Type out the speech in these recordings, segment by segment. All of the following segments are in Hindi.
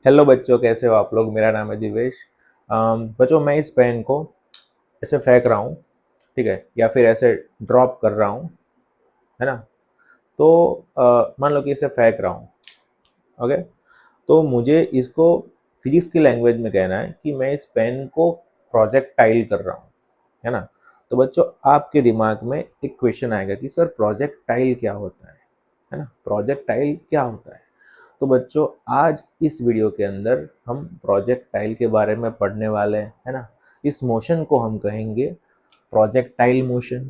हेलो बच्चों, कैसे हो आप लोग। मेरा नाम है दिवेश। बच्चों, मैं इस पेन को ऐसे फेंक रहा हूँ, ठीक है, या फिर ऐसे ड्रॉप कर रहा हूँ, है ना। तो मान लो कि इसे फेंक रहा हूँ। ओके, तो मुझे इसको फिजिक्स की लैंग्वेज में कहना है कि मैं इस पेन को प्रोजेक्टाइल कर रहा हूँ, है ना। तो बच्चों, आपके दिमाग में एक क्वेश्चन आएगा कि सर प्रोजेक्टाइल क्या होता है ना। प्रोजेक्टाइल क्या होता है। तो बच्चों, आज इस वीडियो के अंदर हम प्रोजेक्टाइल के बारे में पढ़ने वाले हैं, है ना। इस मोशन को हम कहेंगे प्रोजेक्टाइल मोशन।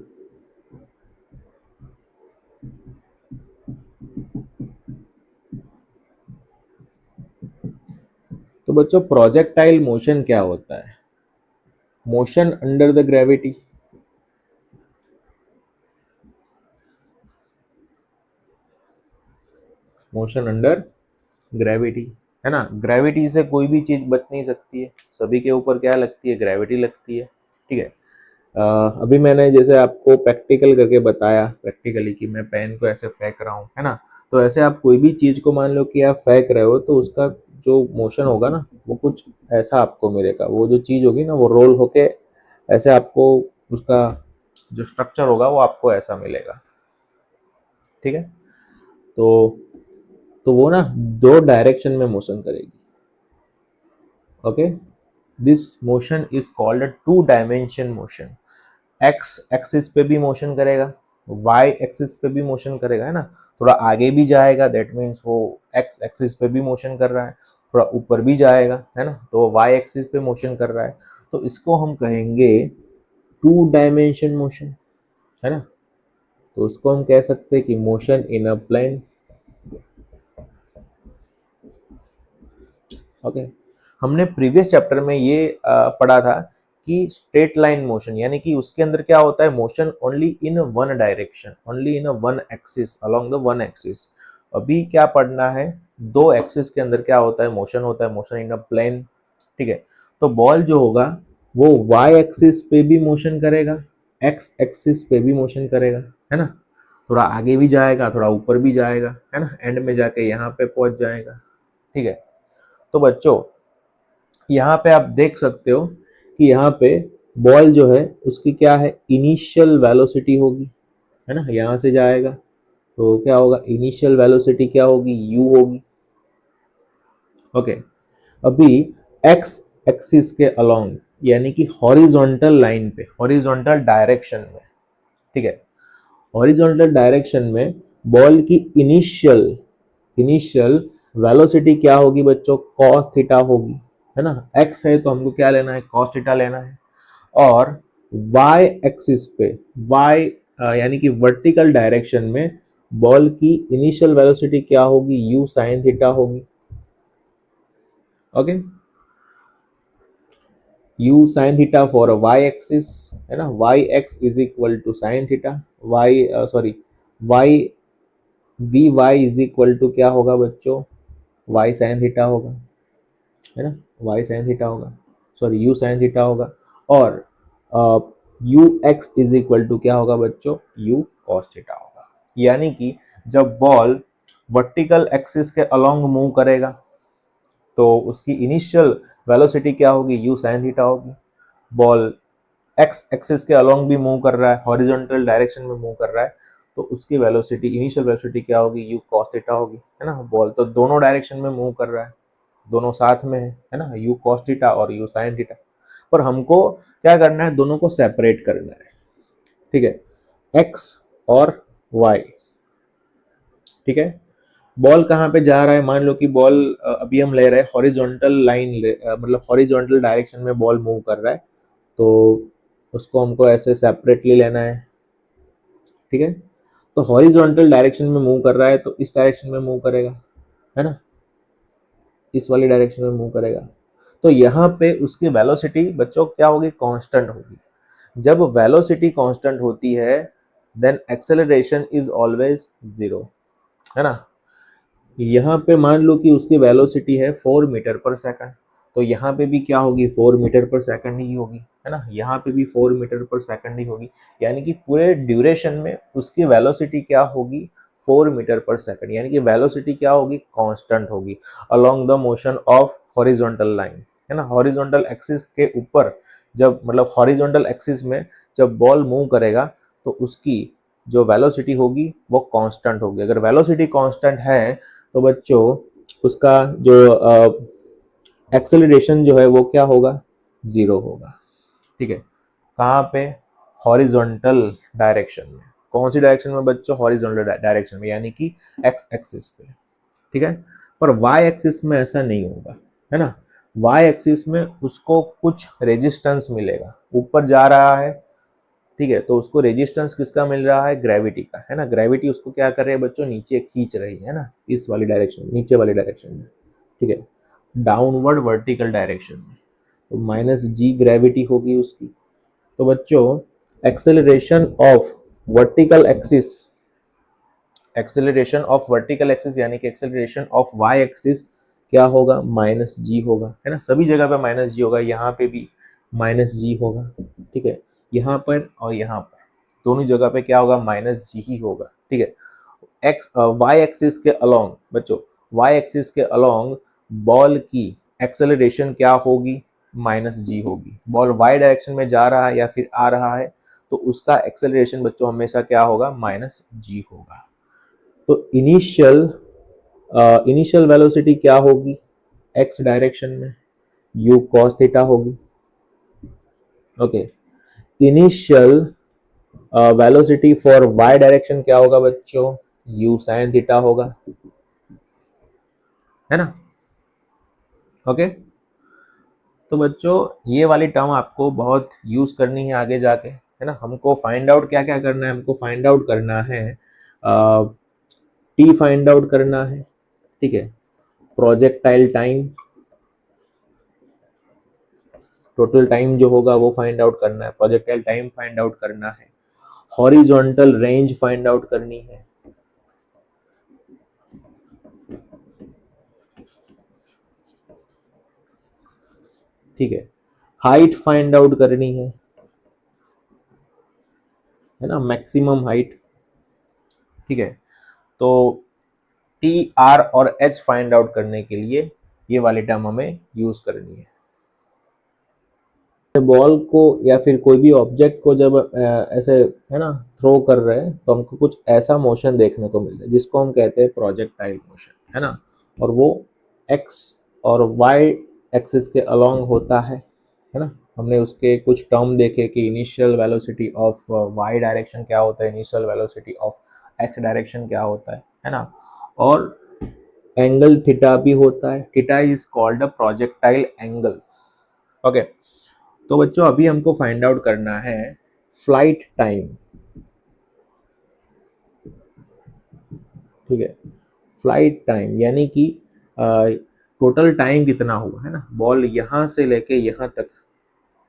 तो बच्चों, प्रोजेक्टाइल मोशन क्या होता है। Motion under the gravity. Motion under gravity, है ना। ग्रेविटी से कोई भी चीज बच नहीं सकती है, सभी के ऊपर क्या लगती है, ग्रेविटी लगती है, ठीक है। अभी मैंने जैसे आपको प्रैक्टिकल करके बताया प्रैक्टिकली कि मैं पेन को ऐसे फेंक रहा हूँ, है ना। तो ऐसे आप कोई भी चीज को मान लो कि आप फेंक रहे हो, तो उसका जो मोशन होगा ना, वो कुछ ऐसा आपको मिलेगा। वो जो चीज होगी ना, वो रोल होके ऐसे आपको उसका जो स्ट्रक्चर होगा वो आपको ऐसा मिलेगा, ठीक है। तो वो ना दो डायरेक्शन में मोशन करेगी। Okay, this motion is called a two dimension motion. X axis पे भी मोशन करेगा, वाई एक्सिस पे भी मोशन करेगा, है ना। थोड़ा आगे भी जाएगा, दैट मीन्स वो एक्स एक्सिस पे भी मोशन कर रहा है। थोड़ा ऊपर भी जाएगा, है ना, तो वाई एक्सिस पे मोशन कर रहा है। तो इसको हम कहेंगे टू डायमेंशन मोशन, है ना। तो उसको हम कह सकते हैं कि motion in a plane. Okay, हमने प्रीवियस चैप्टर में ये पढ़ा था कि स्ट्रेट लाइन मोशन, यानी कि उसके अंदर क्या होता है, motion only in one direction, only in one axis, along the one axis. अभी क्या पढ़ना है, दो एक्सिस के अंदर क्या होता है, मोशन होता है, मोशन इन अ प्लेन, ठीक है। तो बॉल जो होगा वो वाई एक्सिस पे भी मोशन करेगा, एक्स एक्सिस पे भी मोशन करेगा, है ना। थोड़ा आगे भी जाएगा, थोड़ा ऊपर भी जाएगा, है ना, एंड में जाके यहाँ पे पहुंच जाएगा, ठीक है। तो बच्चों, यहाँ पे आप देख सकते हो कि यहाँ पे बॉल जो है उसकी क्या है, इनिशियल वेलोसिटी होगी, है ना। यहाँ से जाएगा तो क्या होगा, इनिशियल वेलोसिटी क्या होगी, यू होगी। ओके, अभी एक्स एक्सिस के अलोंग, यानी कि हॉरिजॉन्टल लाइन पे, हॉरिजॉन्टल डायरेक्शन में, ठीक है, हॉरिजॉन्टल डायरेक्शन में बॉल की इनिशियल इनिशियल वेलोसिटी क्या होगी बच्चों, कॉस थीटा होगी, है ना। एक्स है तो हमको क्या लेना है, कॉस थीटा लेना है। और वाई एक्सिस पे, वाई यानी कि वर्टिकल डायरेक्शन में बॉल की इनिशियल वेलोसिटी क्या होगी, यू साइन थीटा होगी। Okay, U sine theta for Y axis, है ना। Y X is equal to sine theta, Y sorry Y V Y is equal to क्या होगा बच्चों, वाई साइन थीटा होगा, है ना। वाई साइन थीटा होगा, सॉरी यू साइन थीटा होगा। और U X is equal to क्या होगा बच्चों, यू कॉस थीटा होगा। यानी कि जब बॉल वर्टिकल एक्सिस के अलोंग मूव करेगा तो उसकी इनिशियल वेलोसिटी क्या होगी, यू साइन थीटा होगी। बॉल एक्स एक्सिस के अलोंग भी मूव कर रहा है, हॉरिजॉन्टल डायरेक्शन में मूव कर रहा है, तो उसकी वेलोसिटी, इनिशियल वेलोसिटी क्या होगी, यू कॉस थीटा होगी, है ना। बॉल तो दोनों डायरेक्शन में मूव कर रहा है, दोनों साथ में है ना, यू कॉस थीटा और यू साइन थीटा। पर हमको क्या करना है, दोनों को सेपरेट करना है, ठीक है, एक्स और वाई, ठीक है। बॉल कहाँ पे जा रहा है, मान लो कि बॉल अभी हम ले रहे हैं हॉरिजॉन्टल लाइन, मतलब हॉरिजॉन्टल डायरेक्शन में बॉल मूव कर रहा है, तो उसको हमको ऐसे सेपरेटली लेना है, ठीक है। तो हॉरिजॉन्टल डायरेक्शन में मूव कर रहा है तो इस डायरेक्शन में मूव करेगा, है ना, इस वाली डायरेक्शन में मूव करेगा। तो यहाँ पे उसकी वेलोसिटी बच्चों क्या होगी, कांस्टेंट होगी। जब वेलोसिटी कांस्टेंट होती है then acceleration is always zero, है ना। यहाँ पे मान लो कि उसकी वेलोसिटी है 4 मीटर पर सेकंड, तो यहाँ पे भी क्या होगी, 4 मीटर पर सेकंड ही होगी, है ना। यहाँ पे भी 4 मीटर पर सेकंड ही होगी, यानी कि पूरे ड्यूरेशन में उसकी वेलोसिटी क्या होगी, 4 मीटर पर सेकंड, यानी कि वेलोसिटी क्या होगी, कांस्टेंट होगी along the motion of horizontal line, है ना। हॉरिजॉन्टल एक्सिस के ऊपर जब मतलब हॉरिजॉन्टल एक्सिस में जब बॉल मूव करेगा तो उसकी जो वेलोसिटी होगी वो कांस्टेंट होगी। अगर वेलोसिटी कांस्टेंट है तो बच्चों उसका जो एक्सेलरेशन जो है वो क्या होगा, जीरो होगा। ठीक है, कहाँ पे, हॉरिजॉन्टल डायरेक्शन में। कौन सी डायरेक्शन में बच्चों, हॉरिजॉन्टल डायरेक्शन में, यानी कि एक्स एक्सिस पे। ठीक है, पर वाई एक्सिस में ऐसा नहीं होगा, है ना। वाई एक्सिस में उसको कुछ रेजिस्टेंस मिलेगा, ऊपर जा रहा है, ठीक है, तो उसको रेजिस्टेंस किसका मिल रहा है, ग्रेविटी का, है ना। ग्रेविटी उसको क्या कर रही है बच्चों, नीचे खींच रही है ना, इस वाली डायरेक्शन, नीचे वाली डायरेक्शन में, ठीक है, डाउनवर्ड वर्टिकल डायरेक्शन में। तो माइनस जी ग्रेविटी होगी उसकी। तो बच्चों acceleration of vertical axis, acceleration of vertical axis यानी कि एक्सेलरेशन ऑफ वाई एक्सिस क्या होगा, माइनस जी होगा, है ना। सभी जगह पे माइनस जी होगा, यहाँ पे भी माइनस जी होगा, ठीक है, यहाँ पर और यहाँ पर दोनों जगह पे क्या होगा, माइनस जी ही होगा। ठीक है, एक्स वाई एक्सिस के अलोंग बच्चों, वाई एक्सिस के अलोंग बॉल की एक्सेलरेशन क्या होगी, माइनस जी होगी। बॉल वाई डायरेक्शन में जा रहा है या फिर आ रहा है तो उसका एक्सेलरेशन बच्चों हमेशा क्या होगा, माइनस जी होगा। तो इनिशियल वेलोसिटी क्या होगी, एक्स डायरेक्शन में यू कॉस थीटा होगी। Okay, initial velocity for Y direction क्या होगा बच्चों, यू साइन थीटा होगा, है ना। ओके, तो बच्चों ये वाली टर्म आपको बहुत यूज करनी है आगे जाके, है ना। हमको फाइंड आउट क्या क्या करना है, हमको फाइंड आउट करना है टी फाइंड आउट करना है, ठीक है, प्रोजेक्टाइल टाइम, टोटल टाइम जो होगा वो फाइंड आउट करना है, प्रोजेक्टाइल टाइम फाइंड आउट करना है, हॉरिजॉन्टल रेंज फाइंड आउट करनी है, ठीक है, हाइट फाइंड आउट करनी है ना, मैक्सिमम हाइट, ठीक है। तो टी आर और एच फाइंड आउट करने के लिए ये वाली टर्म हमें यूज करनी है। बॉल को या फिर कोई भी ऑब्जेक्ट को जब ऐसे, है ना, थ्रो कर रहे हैं तो हमको कुछ ऐसा मोशन देखने को मिलता है जिसको हम कहते हैं प्रोजेक्टाइल मोशन, है ना। और वो एक्स और वाई एक्सिस के अलोंग होता है ना। हमने उसके कुछ टर्म देखे कि initial velocity of Y direction क्या होता है, initial velocity of X direction क्या होता है ना। और एंगल थीटा भी होता है, theta is called a projectile angle. Okay, तो बच्चों अभी हमको फाइंड आउट करना है फ्लाइट टाइम, ठीक है, फ्लाइट टाइम यानी कि टोटल टाइम कितना हुआ, है ना, बॉल यहाँ से लेके यहाँ तक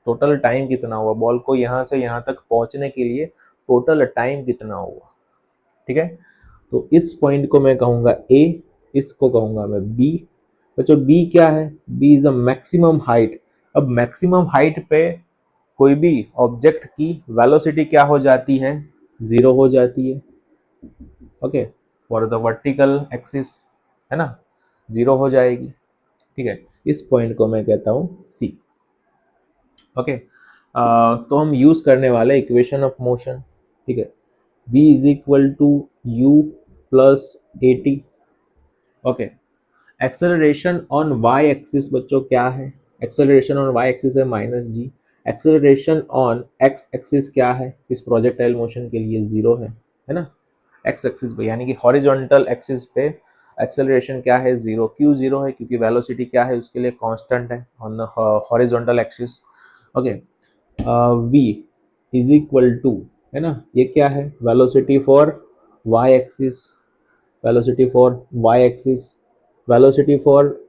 टोटल टाइम कितना हुआ, बॉल को यहाँ से यहाँ तक पहुँचने के लिए टोटल टाइम कितना हुआ, ठीक है। तो इस पॉइंट को मैं कहूँगा ए, इसको कहूँगा मैं बी। बच्चों बी क्या है, B is a maximum height. अब मैक्सिमम हाइट पे कोई भी ऑब्जेक्ट की वेलोसिटी क्या हो जाती है, जीरो हो जाती है। Okay, for the vertical axis, है ना, जीरो हो जाएगी, ठीक है। इस पॉइंट को मैं कहता हूं सी। ओके, तो हम यूज करने वाले इक्वेशन ऑफ मोशन, ठीक है, v is equal to u plus a t. Okay, acceleration on y axis बच्चों क्या है, एक्सेलरेशन ऑन वाई एक्सिस है minus g, acceleration on x axis क्या है, इस प्रोजेक्टाइल मोशन के लिए जीरो है ना। एक्स एक्सिस पे यानी कि हॉरिजॉन्टल एक्सिस पे एक्सेलरेशन क्या है, जीरो। क्यों जीरो है, क्योंकि वेलोसिटी क्या है उसके लिए कांस्टेंट है on horizontal axis. Okay, v is equal to, है ना, ये क्या है, velocity for Y axis, velocity for Y axis, velocity for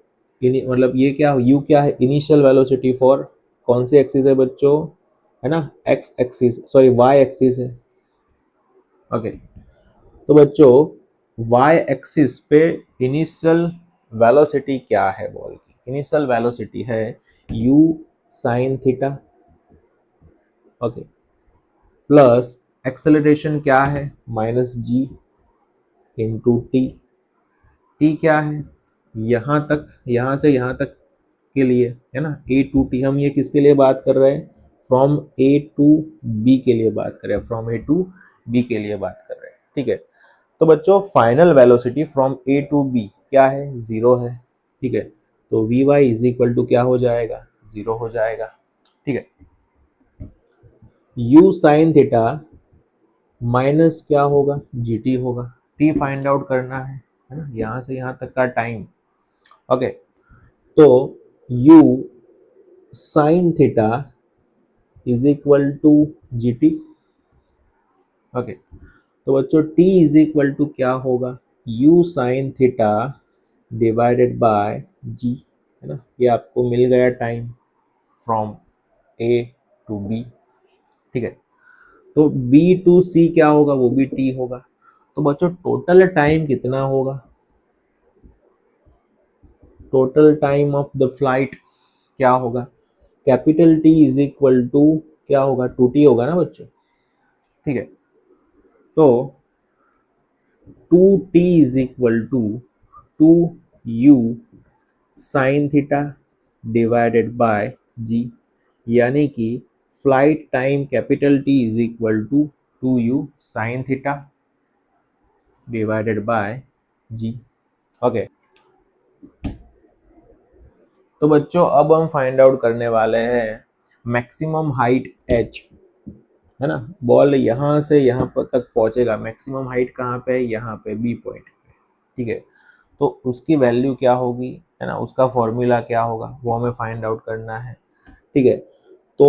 मतलब ये क्या, यू क्या है, इनिशियल वेलोसिटी फॉर कौन सी एक्सिस है बच्चों, है ना, x axis, sorry y axis है। ओके, तो बच्चों वाई एक्सिस पे इनिशियल वेलोसिटी क्या है बॉल की, इनिशियल वेलोसिटी है u sine theta. Okay, plus acceleration क्या है, minus g, into t. T क्या है, यहाँ तक, यहाँ से यहाँ तक के लिए है ना, ए टू टी। हम ये किसके लिए बात कर रहे हैं, फ्रॉम ए टू बी के लिए बात कर रहे हैं, फ्रॉम ए टू बी के लिए बात कर रहे हैं, ठीक है। तो बच्चों final velocity from A to B क्या है, जीरो है, ठीक है। तो v Y is equal to क्या हो जाएगा, जीरो हो जाएगा, ठीक है। यू साइन थीटा माइनस क्या होगा, जी टी होगा। टी फाइंड आउट करना है ना, यहाँ से यहाँ तक का टाइम। ओके, तो u sine theta is equal to g t. Okay, तो बच्चों t इज इक्वल टू क्या होगा, u sine theta divided by g, है ना। ये आपको मिल गया time from a to b, ठीक है। तो b टू c क्या होगा, वो भी t होगा। तो बच्चों टोटल टाइम कितना होगा, total time of the flight क्या होगा, capital T is equal to क्या होगा, 2t होगा ना बच्चों, ठीक है। तो 2t is equal to 2u sine theta divided by g, यानी कि flight time capital T is equal to 2u sine theta divided by g. Okay, तो बच्चों अब हम फाइंड आउट करने वाले हैं मैक्सिमम हाइट h, है ना। बॉल यहाँ से यहाँ पर तक पहुंचेगा, मैक्सिमम हाइट कहाँ पे है, यहाँ पे बी पॉइंट पे, ठीक है। तो उसकी वैल्यू क्या होगी, है ना, उसका फॉर्मूला क्या होगा, वो हमें फाइंड आउट करना है, ठीक है। तो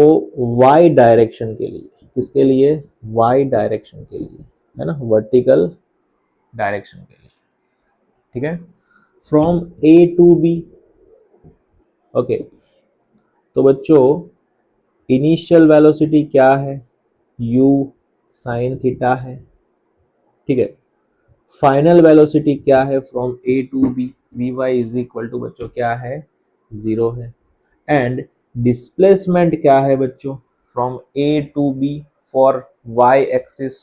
y डायरेक्शन के लिए, किसके लिए, y डायरेक्शन के लिए, है ना, वर्टिकल डायरेक्शन के लिए, ठीक है, from a to b। Okay, तो बच्चों इनिशियल वेलोसिटी क्या है, u साइन थीटा है, ठीक है। फाइनल वेलोसिटी क्या है from A to B, v Y is equal to बच्चों क्या है, जीरो है। एंड डिस्प्लेसमेंट क्या है बच्चों, from A to B for Y axis,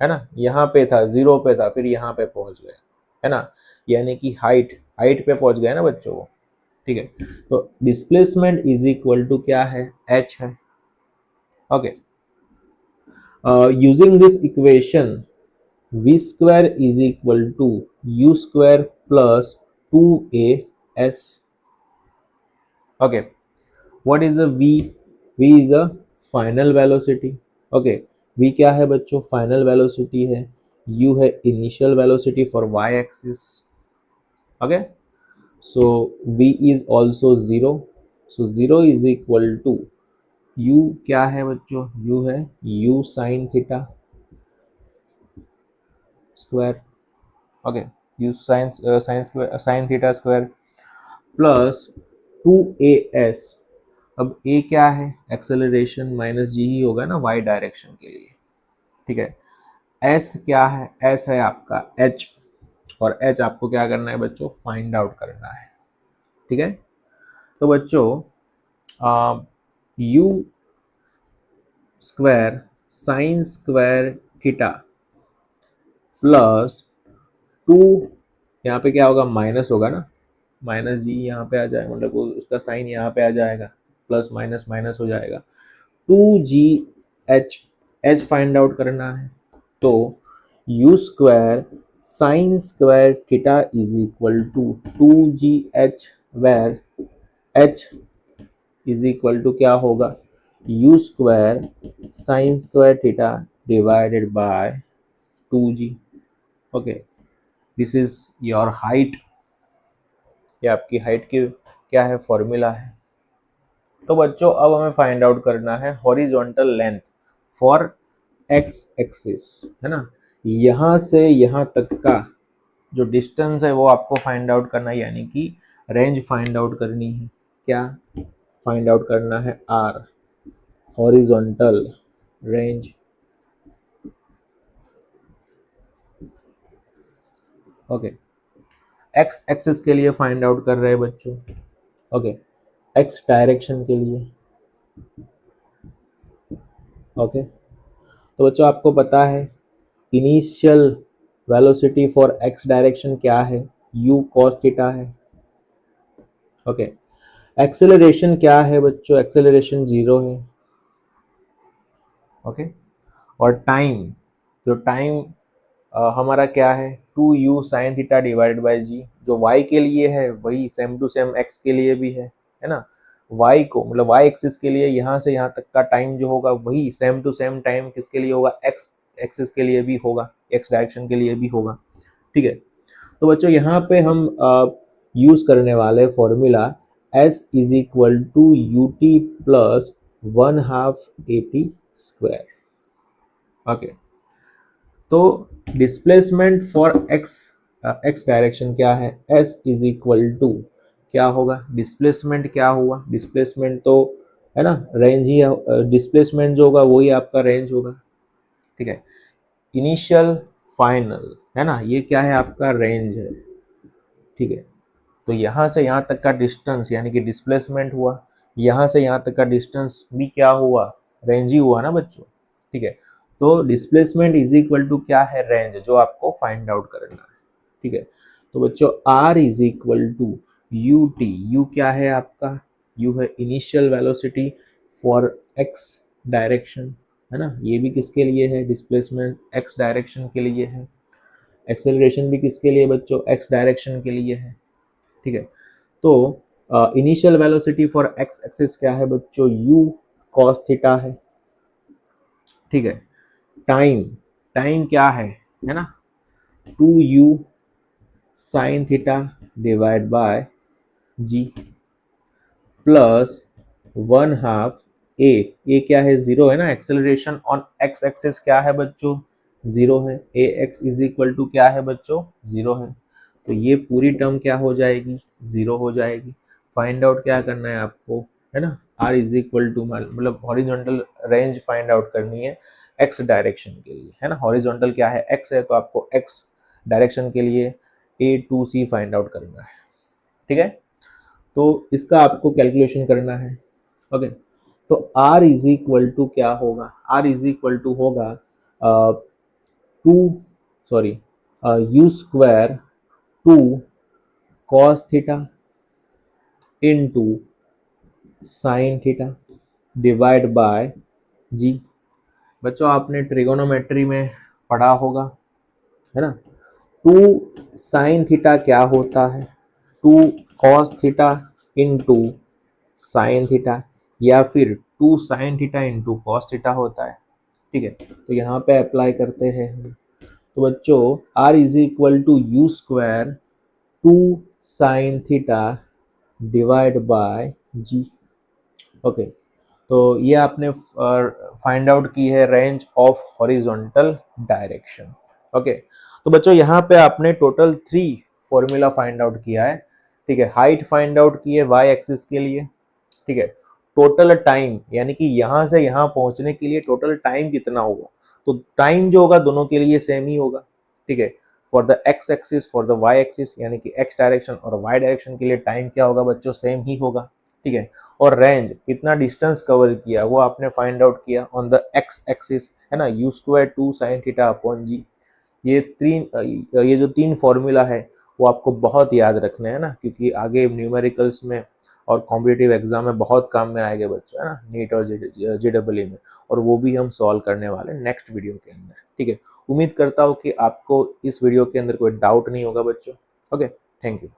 है ना, यहाँ पे था, जीरो पे था, फिर यहाँ पे पहुंच गए, है ना, यानी कि हाइट, हाइट पे पहुंच गए ना बच्चों वो, ठीक है। तो डिस्प्लेसमेंट इज इक्वल टू क्या है, एच है। Okay, using this equation v square is equal to u square plus 2as. Okay, what is a v, v is a final velocity. Okay, v क्या है बच्चों, फाइनल वेलोसिटी है, u है initial velocity for y axis. Okay, so v is also zero, so zero is equal to u क्या है बच्चों, u है u sin theta square. Okay, u sin theta square plus 2as। अब a क्या है, एक्सेलरेशन माइनस जी ही होगा ना y डायरेक्शन के लिए, ठीक है। s क्या है, s है आपका h, और h आपको क्या करना है बच्चों, फाइंड आउट करना है, ठीक है। तो बच्चों u square sine square theta plus 2, यहाँ पे क्या होगा, माइनस होगा ना, माइनस जी यहाँ पे आ जाएगा, मतलब उसका साइन यहाँ पे आ जाएगा, प्लस माइनस माइनस हो जाएगा, 2gh, h फाइंड आउट करना है। तो u square sine square theta is equal to 2gh, where h is equal to क्या होगा, u square sine square theta divided by 2g। Okay, this is your height, ये आपकी हाइट की क्या है, फॉर्मूला है। तो बच्चों अब हमें फाइंड आउट करना है horizontal length for x axis, है ना, यहाँ से यहाँ तक का जो डिस्टेंस है वो आपको फाइंड आउट करना है, यानी कि रेंज फाइंड आउट करनी है। क्या फाइंड आउट करना है, R, horizontal range. Okay, x axis के लिए फाइंड आउट कर रहे हैं बच्चों। ओके, एक्स डायरेक्शन के लिए। ओके, तो बच्चों आपको पता है initial velocity for x direction क्या है, u cos थीटा है। ओके, एक्सेलरेशन क्या है बच्चों, एक्सेलरेशन 0 है। ओके, और टाइम, जो टाइम हमारा क्या है, 2u sine theta divided by g, जो y के लिए है वही सेम टू सेम x के लिए भी है ना। y को मतलब y एक्सिस के लिए यहाँ से यहाँ तक का टाइम जो होगा वही सेम टू सेम टाइम किसके लिए होगा, x एक्सिस के लिए भी होगा, x डायरेक्शन के लिए भी होगा। ठीक है, तो बच्चों यहाँ पे हम यूज करने वाले formula s is equal to u t plus 1/2 AP square. Okay, तो डिस्प्लेसमेंट फॉर एक्स डायरेक्शन क्या है, s इज इक्वल टू क्या होगा, डिस्प्लेसमेंट क्या हुआ, डिस्प्लेसमेंट तो है ना रेंज ही है, डिस्प्लेसमेंट जो होगा वही आपका रेंज होगा। ठीक है, इनिशियल फाइनल है ना, ये क्या है आपका रेंज है। ठीक है, तो यहाँ से यहाँ तक का डिस्टेंस यानी कि डिस्प्लेसमेंट हुआ, यहाँ से यहाँ तक का डिस्टेंस भी क्या हुआ, रेंज ही हुआ ना बच्चों। ठीक है, तो डिस्प्लेसमेंट इज इक्वल टू क्या है, रेंज, जो आपको फाइंड आउट करना है। ठीक है, तो बच्चों r is equal to u t, u क्या है आपका, यू है initial velocity for x direction, है ना, ये भी किसके लिए है, डिस्प्लेसमेंट x डायरेक्शन के लिए है, एक्सेलरेशन भी किसके लिए बच्चों, x डायरेक्शन के लिए है। ठीक है, तो initial velocity for x axis क्या है बच्चों, u cos थीटा है। ठीक है, टाइम, टाइम क्या है ना, 2u sine theta divide bye g plus 1/2 a क्या है, 0 है ना, एक्सेलरेशन ऑन x एक्सिस क्या है बच्चों, 0 है, ax इज इक्वल टू क्या है बच्चों, 0 है, तो ये पूरी टर्म क्या हो जाएगी, 0 हो जाएगी। फाइंड आउट क्या करना है आपको, है ना, r इज इक्वल टू मतलब हॉरिजॉन्टल रेंज फाइंड आउट करनी है x डायरेक्शन के लिए, है ना, हॉरिजॉन्टल क्या है, x है, तो आपको x डायरेक्शन के लिए a to c find out करना है। ठीक है, तो इसका आपको कैलकुलेशन करना है। ओके, तो r इज इक्वल टू क्या होगा, r इज इक्वल टू होगा to sorry u square 2 cos theta into sine theta divide by g. बच्चों आपने ट्रिगोनोमेट्री में पढ़ा होगा, है ना, 2 साइन थीटा क्या होता है, 2 cos theta into sine theta, या फिर 2 sine theta into cos theta होता है। ठीक है, तो यहाँ पे अप्लाई करते हैं। तो बच्चों r is equal to u square 2 sine theta divide by g. Okay, तो ये आपने फाइंड आउट की है range of horizontal direction. Okay, तो बच्चों यहाँ पे आपने टोटल 3 फॉर्मूला फाइंड आउट किया है। ठीक है, हाइट फाइंड आउट की है y एक्सिस के लिए। ठीक है, टोटल टाइम यानी कि यहाँ से यहाँ पहुंचने के लिए टोटल टाइम कितना होगा, तो टाइम जो होगा दोनों के लिए सेम ही होगा। ठीक है, for the x axis for the y axis यानी कि x डायरेक्शन और y डायरेक्शन के लिए टाइम क्या होगा बच्चों, सेम ही होगा। ठीक है, और रेंज कितना डिस्टेंस कवर किया वो आपने फाइंड आउट किया ऑन द x एक्सिस, है ना, u square 2 sine theta upon g. ये जो 3 फॉर्मूला है वो आपको बहुत याद रखना है ना, क्योंकि आगे न्यूमेरिकल्स में और कॉम्पिटिटिव एग्जाम में बहुत काम में आएंगे बच्चों, है ना, नीट और JEE में, और वो भी हम सॉल्व करने वाले नेक्स्ट वीडियो के अंदर। ठीक है, उम्मीद करता हूँ कि आपको इस वीडियो के अंदर कोई डाउट नहीं होगा बच्चों। Okay, thank you.